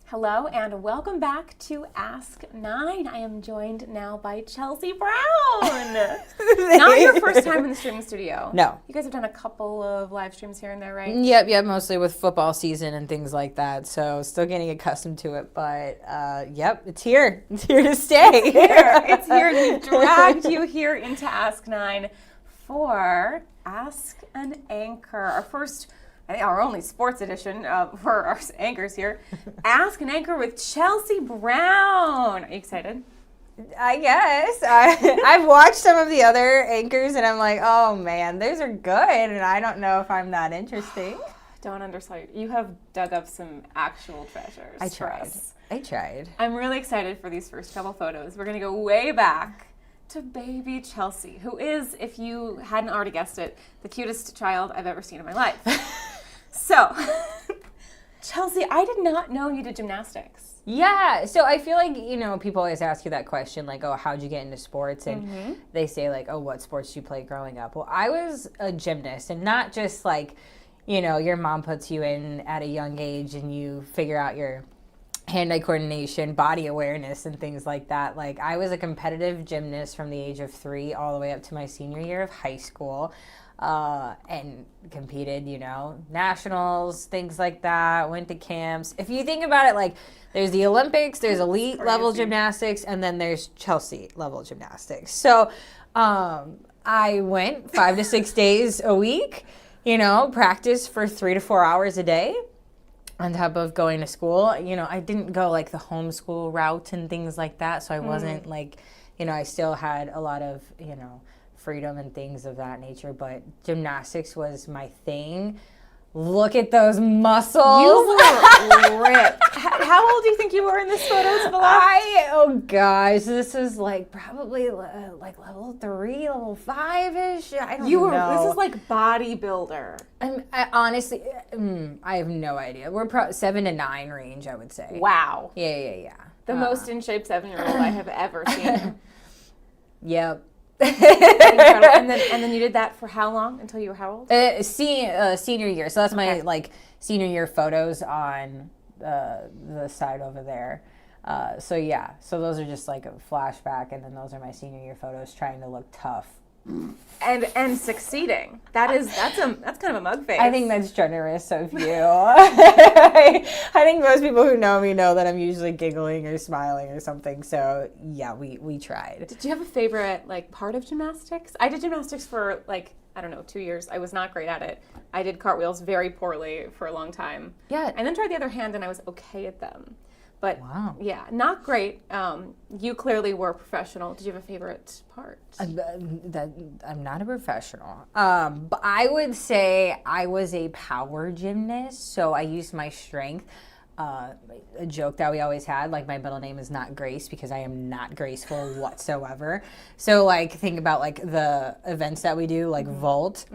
Hello and welcome back to Ask 9. I am joined now by Chelsie Brown. Not your first time in the streaming studio. No. You guys have done a couple of live streams here and there, right? Yep, mostly with football season and things like that. So still getting accustomed to it, but yep, it's here. It's here to stay. It's here. And we've dragged you here into Ask 9 for Ask an Anchor. Our only sports edition for our anchors here. Ask an Anchor with Chelsie Brown. Are you excited? I guess. I've watched some of the other anchors and I'm like, oh man, those are good. And I don't know if I'm that interesting. Don't undersell you. You have dug up some actual treasures. I tried. I'm really excited for these first couple photos. We're going to go way back to baby Chelsie, who is, if you hadn't already guessed it, the cutest child I've ever seen in my life. So, Chelsie, I did not know you did gymnastics. Yeah, so I feel like, people always ask you that question, like, oh, how'd you get into sports? And they say, like, oh, what sports did you play growing up? Well, I was a gymnast, and not just like, your mom puts you in at a young age and you figure out your hand-eye coordination, body awareness, and things like that. Like, I was a competitive gymnast from the age of 3 all the way up to my senior year of high school. And competed, nationals, things like that, went to camps. If you think about it, like, there's the Olympics, there's elite level gymnastics, and then there's Chelsie level gymnastics. So I went 5 to 6 days a week, practice for 3 to 4 hours a day on top of going to school. I didn't go like the homeschool route and things like that, so I wasn't like, I still had a lot of, freedom and things of that nature, but gymnastics was my thing. Look at those muscles. You were ripped. How old do you think you were in this photo to the left? Oh gosh, this is like probably like level 3, level 5-ish. I don't know. This is like bodybuilder. I honestly, I have no idea. We're 7 to 9 range, I would say. Wow. Yeah. The most in shape 7-year-old I have ever seen. Yep. and then you did that for how long? Until you were how old? Senior year. So that's my like senior year photos on the side over there. So those are just like a flashback, and then those are my senior year photos trying to look tough. And succeeding. That's kind of a mug face. I think that's generous of you. I think most people who know me know that I'm usually giggling or smiling or something. So yeah, we tried. Did you have a favorite like part of gymnastics? I did gymnastics for 2 years. I was not great at it. I did cartwheels very poorly for a long time. Yeah. And then tried the other hand and I was okay at them. But wow. Yeah, not great. You clearly were a professional. Did you have a favorite part? I'm not a professional. But I would say I was a power gymnast, so I used my strength. A joke that we always had, like, my middle name is not Grace because I am not graceful whatsoever. So, like, think about, like, the events that we do, like vault.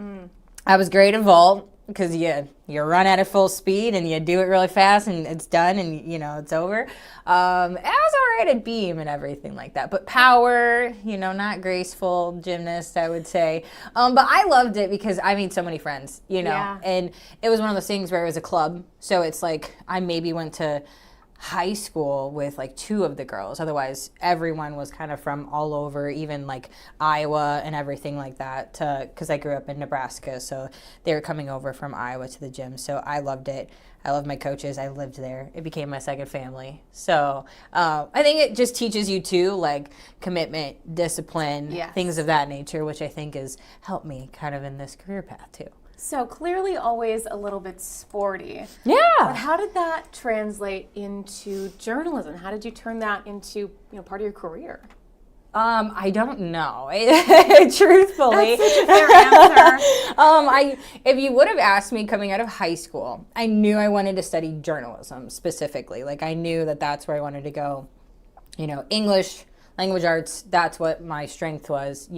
I was great at vault because you run at it full speed and you do it really fast and it's done and, it's over. I was all right at beam and everything like that. But power, not graceful gymnast, I would say. But I loved it because I made so many friends, Yeah. And it was one of those things where it was a club. So it's like I maybe went to high school with like 2 of the girls. Otherwise, everyone was kind of from all over, even like Iowa and everything like that, because I grew up in Nebraska. So they were coming over from Iowa to the gym. So I loved it. I love my coaches. I lived there. It became my second family. So I think it just teaches you too, like commitment, discipline, things of that nature, which I think has helped me kind of in this career path too. So clearly always a little bit sporty. Yeah. But how did that translate into journalism? How did you turn that into, part of your career? I don't know. Truthfully. That's such a fair answer. If you would have asked me coming out of high school, I knew I wanted to study journalism specifically. Like I knew that that's where I wanted to go. English, language arts, that's what my strength was,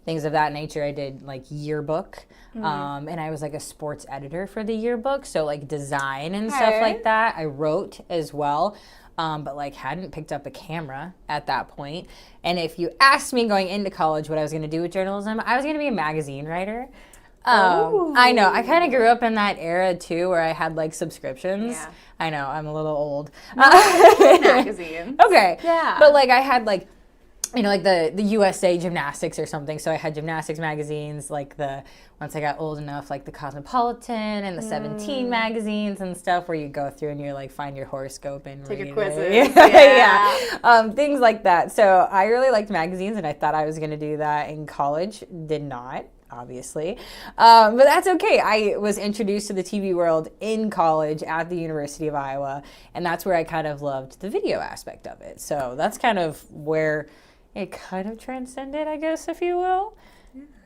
things of that nature. I did like yearbook. And I was like a sports editor for the yearbook. So like design and stuff like that. I wrote as well. But like hadn't picked up a camera at that point. And if you asked me going into college what I was going to do with journalism, I was going to be a magazine writer. I know. I kind of grew up in that era too, where I had like subscriptions. Yeah. I know. I'm a little old. Magazines. Okay. Yeah. But like I had like, like the USA Gymnastics or something. So I had gymnastics magazines, like once I got old enough, like the Cosmopolitan and the 17 magazines and stuff, where you go through and you like find your horoscope and take read your quizzes. it. Yeah. Things like that. So I really liked magazines, and I thought I was going to do that in college. Did not, obviously. But that's okay. I was introduced to the TV world in college at the University of Iowa, and that's where I kind of loved the video aspect of it. So that's kind of where it kind of transcended, I guess, if you will.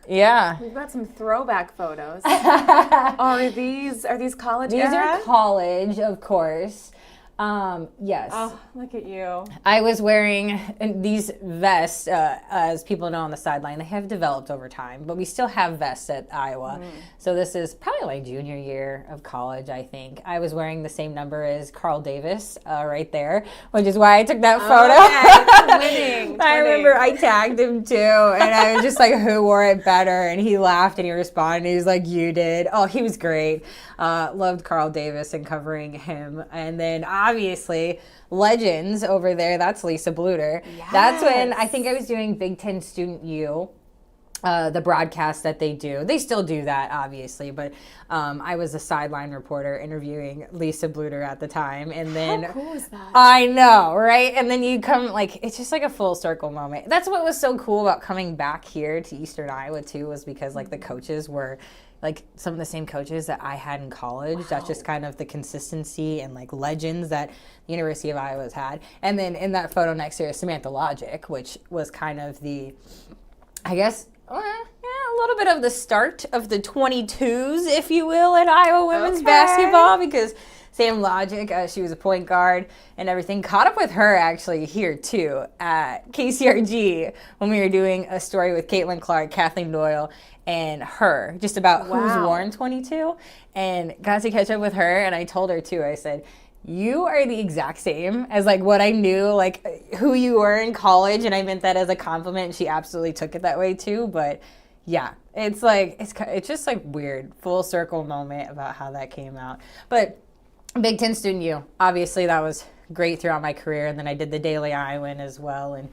Yeah. We've got some throwback photos. Are these college These era? are college, of course. Yes. Oh, look at you. I was wearing these vests, as people know on the sideline. They have developed over time, but we still have vests at Iowa. So this is probably my junior year of college, I think. I was wearing the same number as Carl Davis right there, which is why I took that photo. Winning. I remember I tagged him too, and I was just like, who wore it better? And he laughed and he responded. He was like, you did. Oh, he was great. Loved Carl Davis and covering him. And then obviously legends over there. That's Lisa Bluter. Yes. That's when I think I was doing Big Ten Student U. The broadcast that they do. They still do that, obviously, but I was a sideline reporter interviewing Lisa Bluter at the time. And then, how cool is that? I know, right? And then you come, like, it's just like a full circle moment. That's what was so cool about coming back here to Eastern Iowa, too, was because, like, the coaches were, like, some of the same coaches that I had in college. Wow. That's just kind of the consistency and, like, legends that the University of Iowa's had. And then in that photo next to her, Samantha Logic, which was kind of the, I guess, a little bit of the start of the 22s, if you will, at Iowa women's basketball, because Sam Logic, she was a point guard and everything. Caught up with her actually here too at KCRG when we were doing a story with Caitlin Clark, Kathleen Doyle, and her, just about who's worn 22, and got to catch up with her. And I told her too, I said, you are the exact same as like what I knew, like who you were in college, and I meant that as a compliment. And she absolutely took it that way too. But yeah, it's like it's just like weird full circle moment about how that came out. But Big Ten Student U, obviously that was great throughout my career, and then I did the Daily Iowan as well. And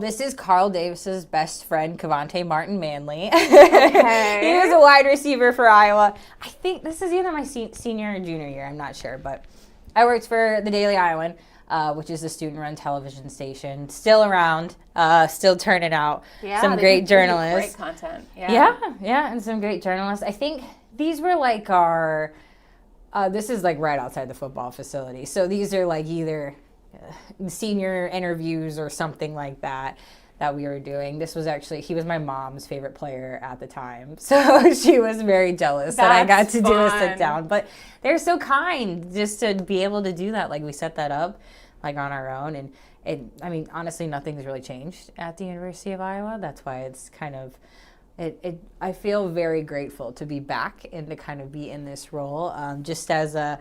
this is Carl Davis's best friend, Cavante Martin Manley. Okay. He was a wide receiver for Iowa. I think this is either my senior or junior year. I'm not sure, but I worked for the Daily Iowan, which is a student-run television station, still around, still turning out some great journalists. Great content. Yeah, and some great journalists. I think these were like our, this is like right outside the football facility. So these are like either senior interviews or something like that we were doing. This was actually, he was my mom's favorite player at the time. So she was very jealous that I got to do a sit down. But they're so kind just to be able to do that. Like we set that up like on our own. And I mean, honestly, nothing's really changed at the University of Iowa. That's why it's kind of, I feel very grateful to be back and to kind of be in this role just as a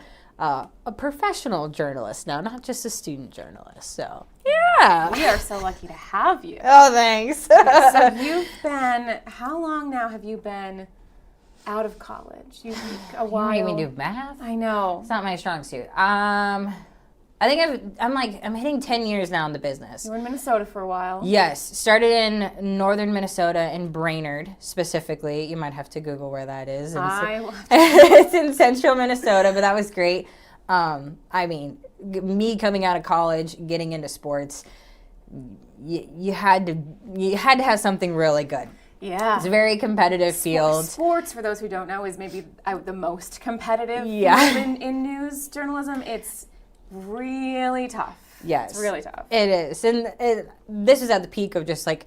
professional journalist now, not just a student journalist. So, yeah. We are so lucky to have you. Oh, thanks. So you've been, how long now have you been out of college? You think a while. You make me do math? I know. It's not my strong suit. I think I'm hitting 10 years now in the business. You were in Minnesota for a while. Yes. Started in northern Minnesota, in Brainerd specifically. You might have to Google where that is. It's in central Minnesota, but that was great. I mean, me coming out of college, getting into sports, you had to have something really good. Yeah. It's a very competitive field. Sports, for those who don't know, is maybe the most competitive field in news journalism. It's really tough. Yes. It's really tough. It is. And this is at the peak of just like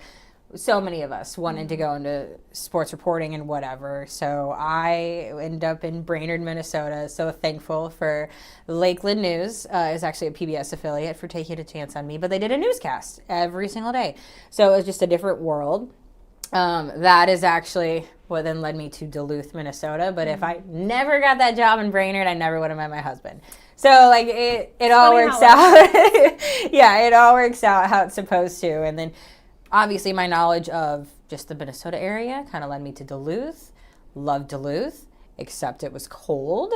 so many of us wanted to go into sports reporting and whatever. So I ended up in Brainerd, Minnesota. So thankful for Lakeland News. Is actually a PBS affiliate for taking a chance on me. But they did a newscast every single day. So it was just a different world. That is actually what then led me to Duluth, Minnesota. But if I never got that job in Brainerd, I never would have met my husband. So like it all works out. Yeah, it all works out how it's supposed to. And then obviously my knowledge of just the Minnesota area kind of led me to Duluth. Love Duluth, except it was cold.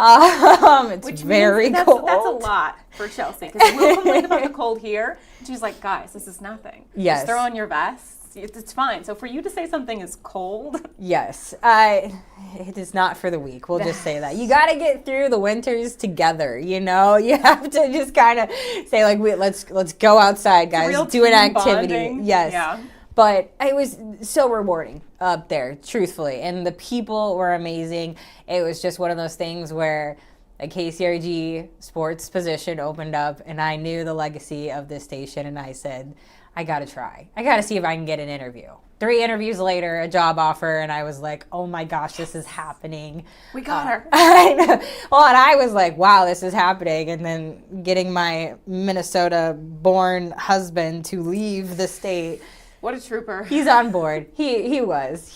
It's Which very means cold. That's a lot for Chelsie, because we'll complain about the cold here. And she's like, guys, this is nothing. Yes. Just throw on your vests. It's fine. So for you to say something is cold. Yes. It is not for the weak. We'll just say that. You got to get through the winters together, you know? You have to just kind of say, like, let's go outside, guys. Do an activity. Bonding. Yes. Yeah. But it was so rewarding up there, truthfully. And the people were amazing. It was just one of those things where a KCRG sports position opened up, and I knew the legacy of this station, and I said, I got to try. I got to see if I can get an interview. 3 interviews later, a job offer, and I was like, oh my gosh, this is happening. We got her. I know. Well, and I was like, wow, this is happening. And then getting my Minnesota-born husband to leave the state. What a trooper. He's on board. He was.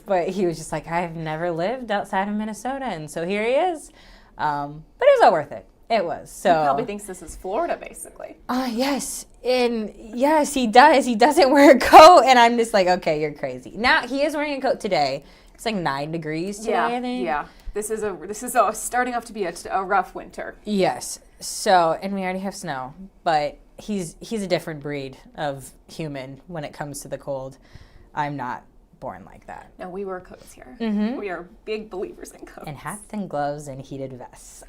But he was just like, I've never lived outside of Minnesota. And so here he is. But it was all worth it. It was. So He probably thinks this is Florida, basically. Yes. And yes, he does. He doesn't wear a coat. And I'm just like, okay, you're crazy. Now, he is wearing a coat today. It's like 9 degrees today, I think. Yeah. This is starting off to be a rough winter. Yes. So, and we already have snow. But he's a different breed of human when it comes to the cold. I'm not born like that. No, we wear coats here. Mm-hmm. We are big believers in coats. And hats and gloves and heated vests.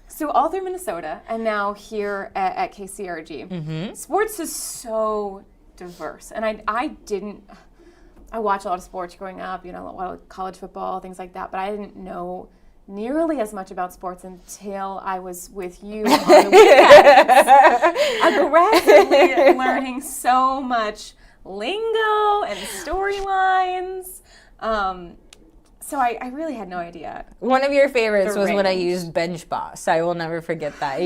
So all through Minnesota and now here at KCRG, Mm-hmm. sports is so diverse. And I watched a lot of sports growing up, you know, a lot of college football, things like that, but I didn't know nearly as much about sports until I was with you on the weekends. Aggressively learning so much lingo and storylines. So I really had no idea. One of your favorites The was when I range. used bench boss. I will never forget that.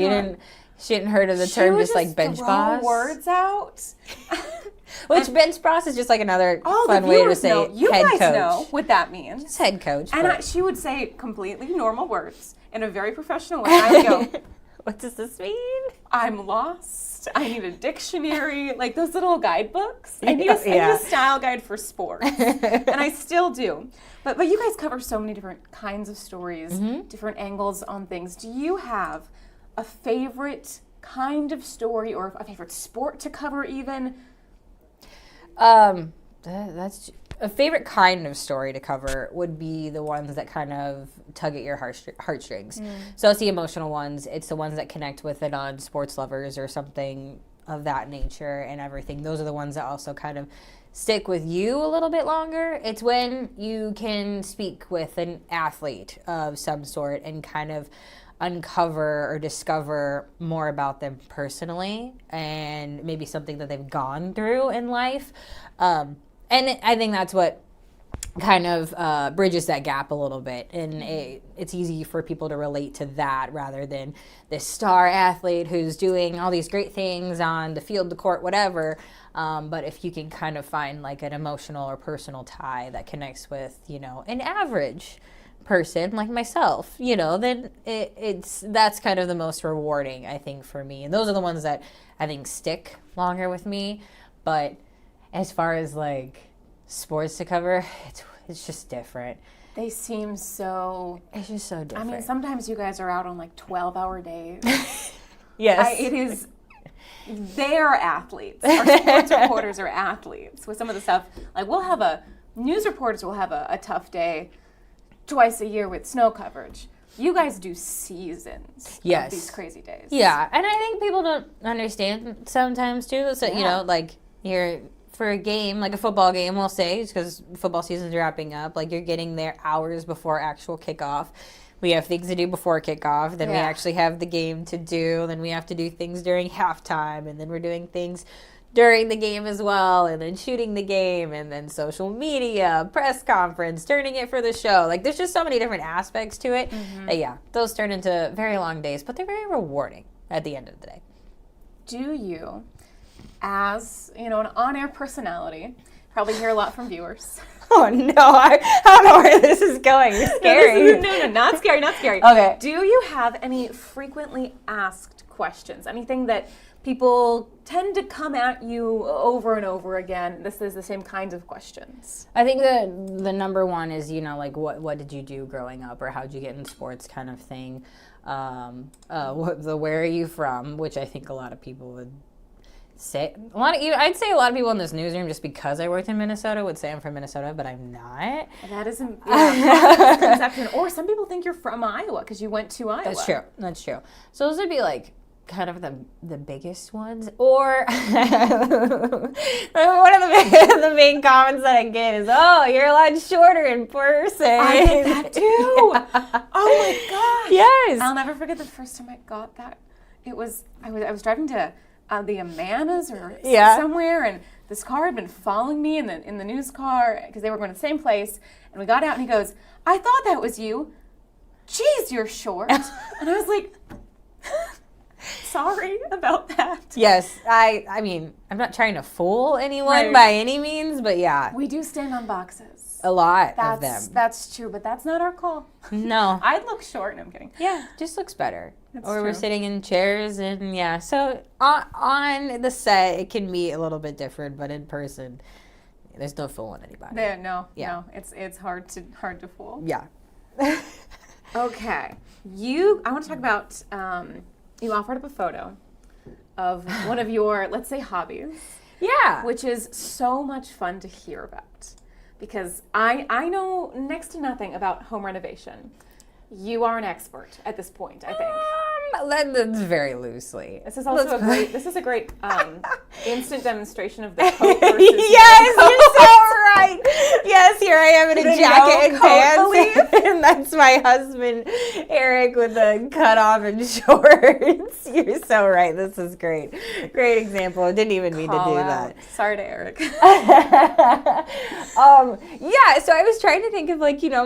She hadn't heard of the She term would just like bench throw boss. words out. Which bench boss is just like another Oh, fun the way to viewers say know. You head guys coach. know what that means. Just head coach. And she would say completely normal words in a very professional way. I would go, what does this mean? I'm lost. I need a dictionary. Like those little guidebooks. I need Yeah. a style guide for sports. And I still do. But you guys cover so many different kinds of stories, Mm-hmm. different angles on things. Do you have a favorite kind of story or a favorite sport to cover even? That's a favorite kind of story to cover would be the ones that kind of tug at your heartstrings. So it's the emotional ones. It's the ones that connect with the non-sports lovers or something of that nature and everything. Those are the ones that also kind of stick with you a little bit longer. It's when you can speak with an athlete of some sort and kind of uncover or discover more about them personally and maybe something that they've gone through in life. And I think that's what kind of bridges that gap a little bit. And it's easy for people to relate to that rather than this star athlete who's doing all these great things on the field, the court, whatever. But if you can kind of find like an emotional or personal tie that connects with, you know, an average person like myself, you know, then that's kind of the most rewarding, I think, for me. And those are the ones that I think stick longer with me. But as far as like sports to cover, it's just different. They seem so... It's just so different. I mean, sometimes you guys are out on like 12-hour days. Yes. It is... They are athletes. Our sports reporters are athletes. With some of the stuff, like news reporters will have a tough day twice a year with snow coverage. You guys do seasons of these crazy days. Yeah, and I think people don't understand sometimes too. So, you know, like you're for a game, like a football game, we'll say, because football season's wrapping up, like you're getting there hours before actual kickoff. We have things to do before kickoff. Then we actually have the game to do. Then we have to do things during halftime. And then we're doing things during the game as well. And then shooting the game. And then social media, press conference, turning it for the show. Like there's just so many different aspects to it. That, those turn into very long days. But they're very rewarding at the end of the day. Do you, as, you know, an on-air personality, Probably hear a lot from viewers. Oh no, I don't know where this is going. It's scary. No, not scary, not scary. Okay. Do you have any frequently asked questions? Anything that people tend to come at you over and over again? This is the same kinds of questions. I think the number one is, like what did you do growing up, or how'd you get in sports kind of thing. Where are you from, which I think a lot of people would say. I'd say a lot of people in this newsroom, just because I worked in Minnesota, would say I'm from Minnesota, but I'm not. That isn't misconception. Or some people think you're from Iowa because you went to Iowa. That's true. So those would be like kind of the biggest ones. Or one of the main comments that I get is, "Oh, you're a lot shorter in person." I get that too. Yeah. Oh my gosh. Yes. I'll never forget the first time I got that. It was I was driving to the Amanas or somewhere, and this car had been following me in the news car because they were going to the same place. And we got out, and he goes, "I thought that was you. Geez, you're short." And I was like, sorry about that. Yes, I mean, I'm not trying to fool anyone by any means, but yeah. We do stand on boxes. A lot of them. That's true, but that's not our call. No. I'd look short. No, I'm kidding. Yeah, just looks better. That's or true. We're sitting in chairs, and yeah. So on the set, it can be a little bit different, but in person, there's no fooling anybody. No, it's hard to fool. Yeah. Okay, I want to talk about. You offered up a photo of one of your, let's say, hobbies. Yeah. Which is so much fun to hear about. Because I know next to nothing about home renovation. You are an expert at this point, I think. That's very loosely. This is also a great instant demonstration of the coat versus yes, no you're so right. Yes, here I am in a jacket and pants, and that's my husband, Eric, with the cutoff and shorts. You're so right. This is great. Great example. I didn't even mean to do that. Sorry to Eric. Yeah, so I was trying to think of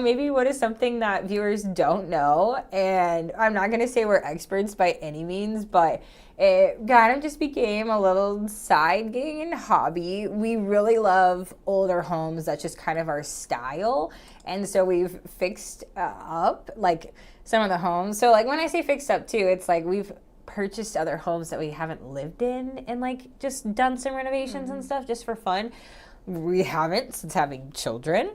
maybe what is something that viewers don't know, and I'm not going to say we're experts by any means, but it kind of just became a little side gig and hobby. We really love older homes. That's just kind of our style, and so we've fixed up some of the homes. So when I say fixed up too, it's we've purchased other homes that we haven't lived in and just done some renovations and stuff just for fun. We haven't since having children.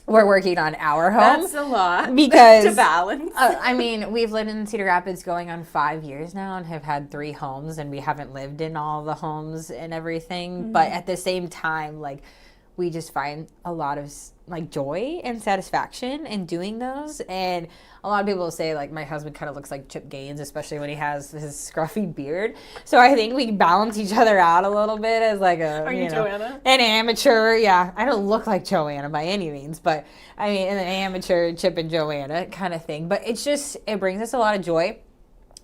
We're working on our home. That's a lot because to balance. I mean, we've lived in Cedar Rapids going on 5 years now and have had 3 homes, and we haven't lived in all the homes and everything. Mm-hmm. But at the same time, we just find a lot of joy and satisfaction in doing those. And a lot of people say my husband kind of looks like Chip Gaines, especially when he has his scruffy beard. So I think we balance each other out a little bit as Are you Joanna? An amateur. Yeah, I don't look like Joanna by any means, but I mean an amateur Chip and Joanna kind of thing. But it brings us a lot of joy.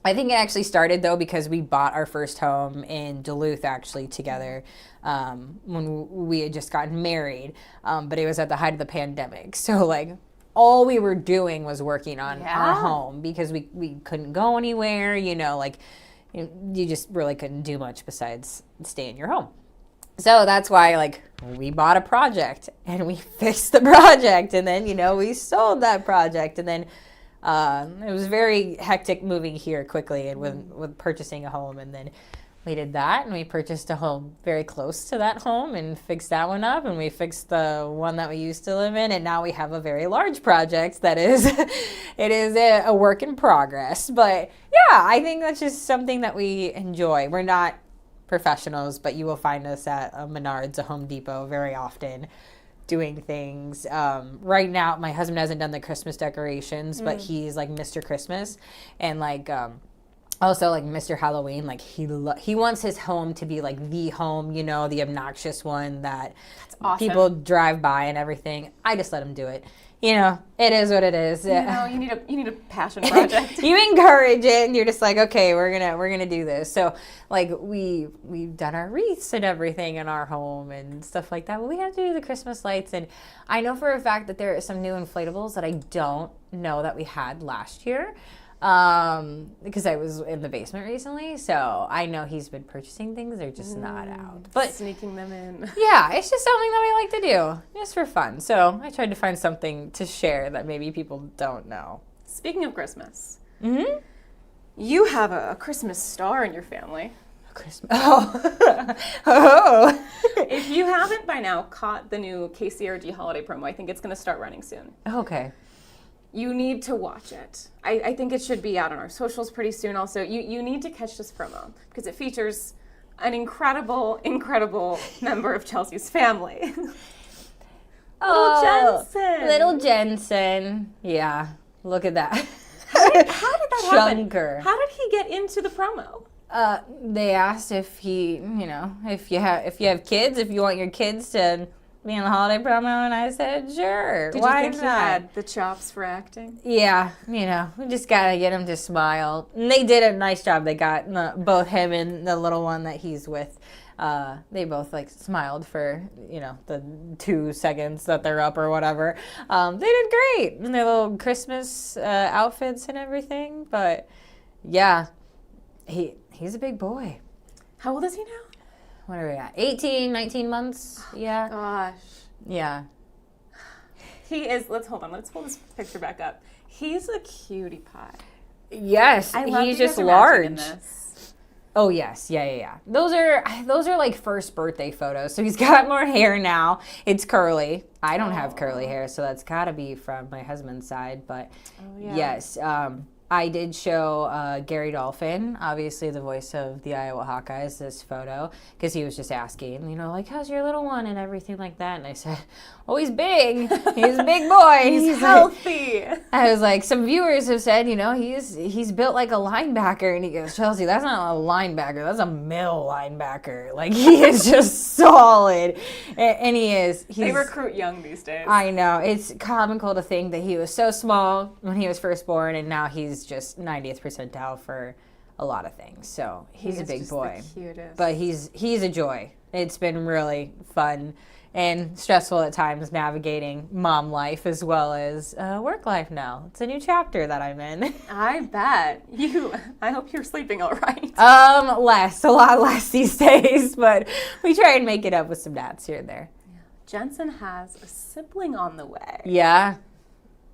I think it actually started though because we bought our first home in Duluth actually together when we had just gotten married, but it was at the height of the pandemic. So all we were doing was working on our home because we couldn't go anywhere. You just really couldn't do much besides stay in your home. So that's why we bought a project and we fixed the project, and then we sold that project, and then it was very hectic moving here quickly and with purchasing a home, and then we did that, and we purchased a home very close to that home and fixed that one up, and we fixed the one that we used to live in, and now we have a very large project that is it is a work in progress. But yeah, I think that's just something that we enjoy. We're not professionals, but you will find us at a Menards, a Home Depot very often doing things. Right now, my husband hasn't done the Christmas decorations, but he's Mr. Christmas, and also Mr. Halloween. He wants his home to be the home, the obnoxious one that awesome. People drive by and everything. I just let him do it. It is what it is. You need a passion project. You encourage it, and you're just okay, we're gonna do this. So we've done our wreaths and everything in our home and stuff like that. But we have to do the Christmas lights, and I know for a fact that there are some new inflatables that I don't know that we had last year. because I was in the basement recently, so I know he's been purchasing things. They're just not out. But sneaking them in. yeah, it's just something that we like to do, just for fun. So I tried to find something to share that maybe people don't know. Speaking of Christmas, you have a Christmas star in your family. Christmas. Oh. Oh. If you haven't by now caught the new KCRG holiday promo, I think it's going to start running soon. Okay. You need to watch it. I think it should be out on our socials pretty soon also. You need to catch this promo because it features an incredible member of Chelsea's family. Little Jensen. Yeah. Look at that. How did that happen? Chunker. How did he get into the promo? They asked if he, if you have kids, if you want your kids to be in the holiday promo, and I said, sure. Did why you think not? he had the chops for acting? Yeah, we just gotta get him to smile. And they did a nice job. They got both him and the little one that he's with. They both smiled for the 2 seconds that they're up or whatever. They did great in their little Christmas outfits and everything. But yeah, he's a big boy. How old is he now? What are we at? 18, 19 months? Yeah. Gosh. Yeah. He is, let's pull this picture back up. He's a cutie pie. Yes, I love he's you just guys are matching in large. this. Oh yes, yeah. Those are like first birthday photos. So he's got more hair now. It's curly. I don't have curly hair, so that's gotta be from my husband's side. But yes, I did show Gary Dolphin, obviously the voice of the Iowa Hawkeyes, this photo, because he was just asking, how's your little one and everything like that. And I said, oh, he's big. He's a big boy. He's healthy. I was like, some viewers have said, he's built like a linebacker. And he goes, Chelsea, that's not a linebacker. That's a middle linebacker. Like, he is just solid. And he is. They recruit young these days. I know. It's comical to think that he was so small when he was first born, and now he's just 90th percentile for a lot of things. So he's a big boy. The cutest. But he's a joy. It's been really fun and stressful at times navigating mom life as well as work life now. It's a new chapter that I'm in. I bet. I hope you're sleeping all right. A lot less these days, but we try and make it up with some naps here and there. Yeah. Jensen has a sibling on the way. Yeah.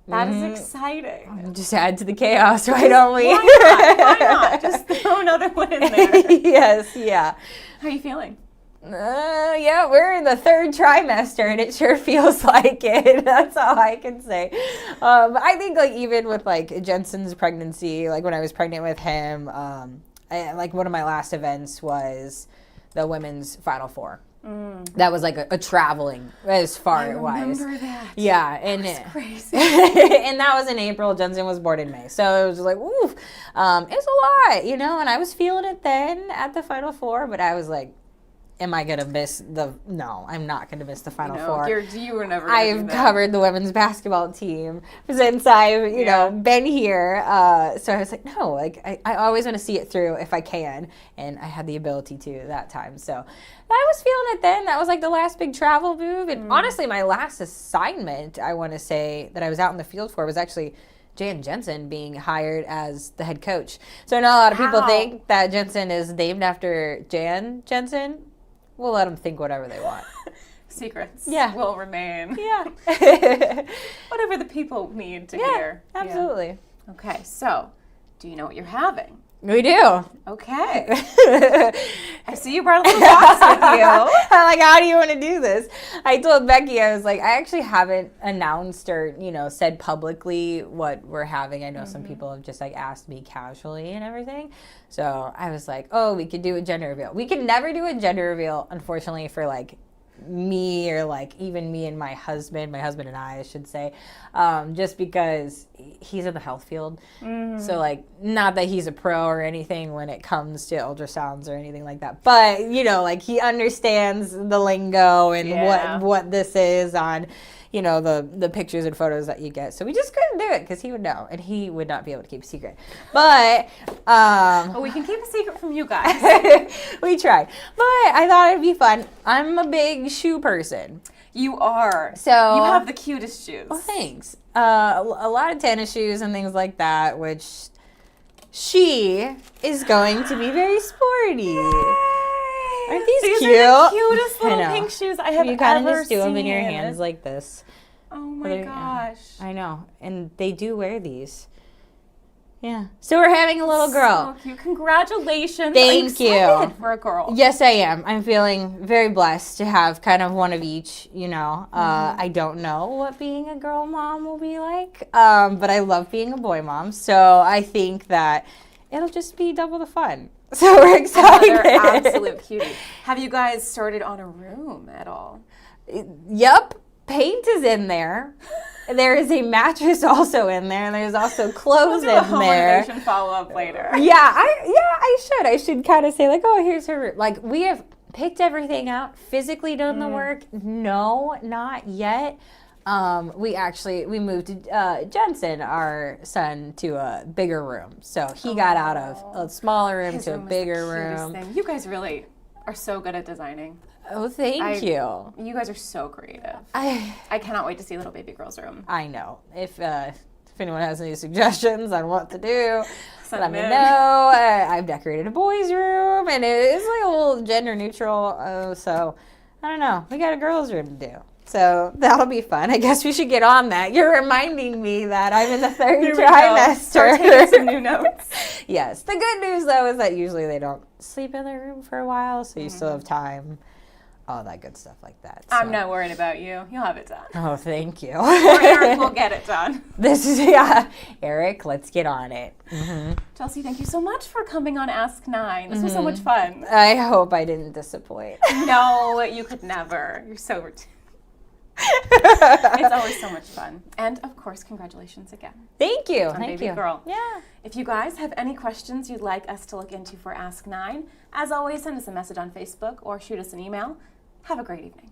That is exciting. Just add to the chaos, why don't we? Why not? Just throw another one in there. Yes, yeah. How are you feeling? Yeah, we're in the third trimester, and it sure feels like it. That's all I can say. I think, even with, Jensen's pregnancy, when I was pregnant with him, one of my last events was the women's Final Four. That was a traveling as far it was. I remember that. Yeah, and that was crazy. and that was in April. Jensen was born in May, so it was oof. It was a lot, and I was feeling it then at the Final Four, but I was like, am I gonna miss No, I'm not gonna miss the Final Four. You were never. I've covered the women's basketball team since I've been here. So I was like, no, I always want to see it through if I can, and I had the ability to that time. So I was feeling it then. That was the last big travel move, and honestly, my last assignment, I want to say, that I was out in the field for was actually Jan Jensen being hired as the head coach. So I know a lot of people think that Jensen is named after Jan Jensen. We'll let them think whatever they want. Secrets will remain. Yeah. Whatever the people need to hear. Absolutely. Yeah. Okay, so do you know what you're having? We do. Okay. I see you brought a little box with you. I'm like, how do you want to do this? I told Becky, I was like, I actually haven't announced or, said publicly what we're having. I know some people have just asked me casually and everything. So I was like, oh, we could do a gender reveal. We can never do a gender reveal, unfortunately, for me or even me and my husband and I should say, just because he's in the health field. So not that he's a pro or anything when it comes to ultrasounds or anything like that, but he understands the lingo and what this is on the pictures and photos that you get. So we just couldn't do it because he would know, and he would not be able to keep a secret. But we can keep a secret from you guys. We tried. But I thought it'd be fun. I'm a big shoe person. You are. So you have the cutest shoes. Oh, thanks. A lot of tennis shoes and things like that, which she is going to be very sporty. Aren't these These cute? are the cutest I little know. pink shoes I have You kind ever of just do them in your seen. hands like this. Oh my gosh. I know. And they do wear these. Yeah. So we're having a little girl. So cute. Congratulations. Thank you. Excited for a girl. Yes, I am. I'm feeling very blessed to have kind of one of each, you know. I don't know what being a girl mom will be like, but I love being a boy mom. So I think that it'll just be double the fun. So we're excited. Another absolute cutie. Have you guys started on a room at all? Yep. Paint is in there. There is a mattress also in there, and there's also clothes We'll do a in home there. renovation follow-up later. I should kind of say like, oh, here's her room. Like, we have picked everything out, physically done the work. No, not yet. We moved Jensen, our son, to a bigger room. So he got out of a smaller room His to a room was the bigger cutest room. thing. You guys really are so good at designing. Oh, thank you. You guys are so creative. I cannot wait to see little baby girl's room. know. If anyone has any suggestions on what to do, Send let me them in. know. I've decorated a boys' room, and it's like a little gender neutral. So I don't know. We got a girls' room to do. So that'll be fun. I guess we should get on that. You're reminding me that I'm in the third Here we go. trimester. Start taking some new notes. Yes. The good news, though, is that usually they don't sleep in their room for a while, so you still have time. All that good stuff like that. I'm so. not worried about you. You'll have it done. Oh, thank you. Or Eric will get it done. This is, Eric, let's get on it. Chelsea, thank you so much for coming on Ask 9. This was so much fun. I hope I didn't disappoint. No, you could never. You're so it's always so much fun. And of course, congratulations again. Thank you. On Thank baby you. girl. Yeah. If you guys have any questions you'd like us to look into for Ask 9, as always, send us a message on Facebook or shoot us an email. Have a great evening.